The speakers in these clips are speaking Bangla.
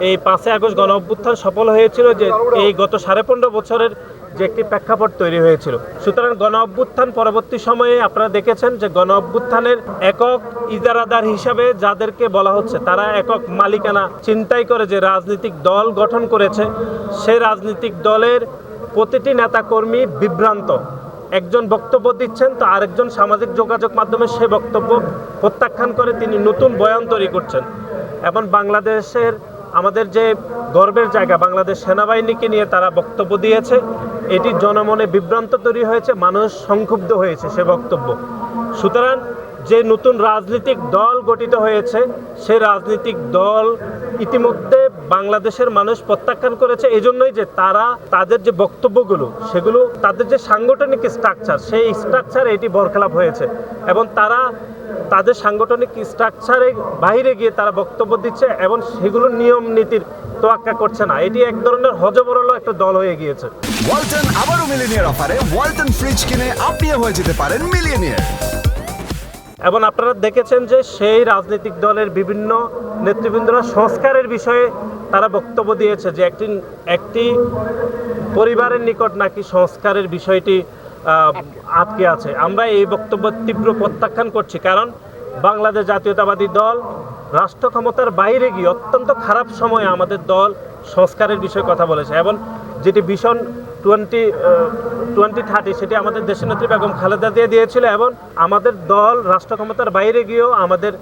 এই 5ই আগস্ট গণ অভ্যুত্থান সফল হয়েছিল যে এই গত 15.5 বছরের যে একটি প্রেক্ষাপট তৈরি হয়েছিল। সুতরাং গণ অভ্যুত্থান পরবর্তী সময়ে আপনারা দেখেছেন যে গণ অভ্যুত্থানের একক ইজারাদার হিসাবে যাদেরকে বলা হচ্ছে তারা একক মালিকানা চিন্তাই করে যে রাজনৈতিক দল গঠন করেছে, সেই রাজনৈতিক দলের প্রতিটি নেতাকর্মী বিভ্রান্ত। একজন বক্তব্য দিচ্ছেন তো আরেকজন সামাজিক যোগাযোগ মাধ্যমে সে বক্তব্য প্রত্যাখ্যান করে তিনি নতুন বয়ান তৈরি করছেন। এবং বাংলাদেশের আমাদের যে গর্বের জায়গা বাংলাদেশ সেনাবাহিনীকে নিয়ে তারা বক্তব্য দিয়েছে, এটি জনমনে বিভ্রান্ত তৈরি হয়েছে, মানুষ সংক্ষুব্ধ হয়েছে সে বক্তব্য। সুতরাং যে নতুন রাজনৈতিক দল গঠিত হয়েছে সে রাজনৈতিক দল ইতিমধ্যে বাংলাদেশের মানুষ প্রত্যাখ্যান করেছে, এজন্যই যে তারা তাদের যে বক্তব্যগুলো সেগুলো তাদের যে সাংগঠনিক স্ট্রাকচার সেই স্ট্রাকচার এটি বরখেলাপ হয়েছে এবং তারা তাদের সাংগঠনিক স্ট্রাকচারের বাইরে গিয়ে তারা বক্তব্য দিচ্ছে এবং সেগুলোর নিয়ম নীতির তোয়াক্কা করছে না। এটি এক ধরনের হযবরল একটা দল হয়ে গিয়েছে। ওয়ালটন আবারও মিলিয়নিয়ার অফারে ওয়ালটন ফ্রিজ কিনে আপনিও হয়ে যেতে পারেন মিলিয়নিয়ার। এবং আপনারা দেখেছেন যে সেই রাজনৈতিক দলের বিভিন্ন নেতৃবৃন্দরা সংস্কারের বিষয়ে তারা বক্তব্য দিয়েছে যে একটি পরিবারের নিকট নাকি সংস্কারের বিষয়টি আটকে আছে। আমরা এই বক্তব্য তীব্র প্রত্যাখ্যান করছি, কারণ বাংলাদেশ জাতীয়তাবাদী দল রাষ্ট্র ক্ষমতার বাইরে গিয়ে অত্যন্ত খারাপ সময়ে আমাদের দল সংস্কারের বিষয়ে কথা বলেছে এবং যেটি ভিশন 2030 সেটি আমাদের দেশনেত্রী বেগম খালেদা জিয়া দিয়েছিল এবং আমাদের দল রাষ্ট্র ক্ষমতার বাইরে গিয়েও আমাদের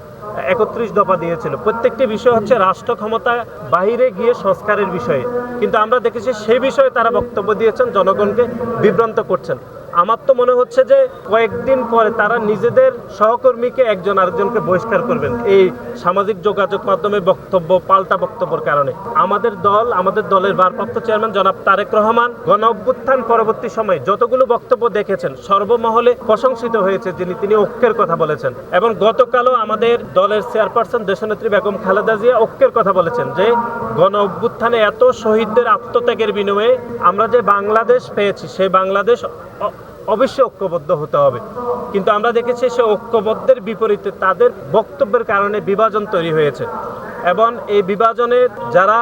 31 দফা দিয়েছিল। প্রত্যেকটি বিষয় হচ্ছে রাষ্ট্র ক্ষমতা বাইরে গিয়ে সংস্কারের বিষয়ে, কিন্তু আমরা দেখেছি সেই বিষয়ে তারা বক্তব্য দিয়েছেন, জনগণকে বিভ্রান্ত করছেন। আমার তো মনে হচ্ছে যে কয়েকদিন পরে তারা নিজেদের সহকর্মীকে একজন আরেকজনকে বহিষ্কার করবেন এই সামাজিক যোগাযোগ মাধ্যমে বক্তব্য পাল্টা বক্তব্যের কারণে। আমাদের দলের ভারপ্রাপ্ত চেয়ারম্যান জনাব তারেক রহমান গণ অভ্যুত্থান পরবর্তী সময়ে যতগুলো বক্তব্য দেখেছেন সর্বমহলে প্রশংসিত হয়েছে তিনি ঐক্যের কথা বলেছেন এবং গতকালও আমাদের দলের চেয়ারপারসন দেশনেত্রী বেগম খালেদা জিয়া ঐক্যের কথা বলেছেন যে গণ অভ্যুত্থানে এত শহীদদের আত্মত্যাগের বিনিময়ে আমরা যে বাংলাদেশ পেয়েছি সেই বাংলাদেশ অবশ্যই ঐক্যবদ্ধ হতে হবে। কিন্তু আমরা দেখেছি সে ঐক্যবদ্ধের বিপরীতে তাদের বক্তব্যের কারণে বিভাজন তৈরি হয়েছে এবং এই বিভাজনের যারা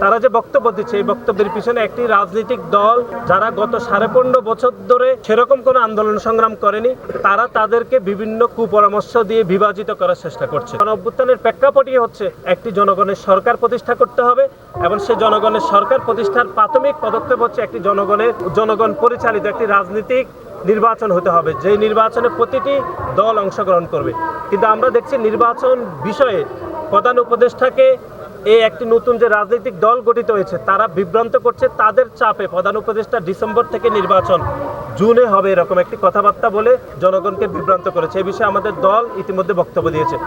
তারা যে বক্তব্য দিচ্ছে এই বক্তব্যের পিছনে একটি রাজনৈতিক দল যারা গত 15.5 বছর ধরে সেরকম কোনো আন্দোলন সংগ্রাম করেনি, তারা তাদেরকে বিভিন্ন কুপরামর্শ দিয়ে বিভাজিত করার চেষ্টা করছে। গণ অভ্যুত্থানের প্রেক্ষাপটই হচ্ছে একটি জনগণের সরকার প্রতিষ্ঠা করতে হবে এবং সেই জনগণের সরকার প্রতিষ্ঠার প্রাথমিক পদক্ষেপ হচ্ছে একটি জনগণ পরিচালিত একটি রাজনীতিক নির্বাচন হতে হবে, যে নির্বাচনে প্রতিটি দল অংশগ্রহণ করবে। কিন্তু আমরা দেখছি নির্বাচন বিষয়ে প্রধান উপদেষ্টাকে এই একটি নতুন যে রাজনৈতিক দল গঠিত হয়েছে তারা বিভ্রান্ত করছে, তাদের চাপে প্রধান উপদেষ্টা ডিসেম্বর থেকে নির্বাচন জুনে হবে এরকম একটি কথাবার্তা বলে জনগণকে বিভ্রান্ত করেছে। এই বিষয়ে আমাদের দল ইতিমধ্যে বক্তব্য দিয়েছে।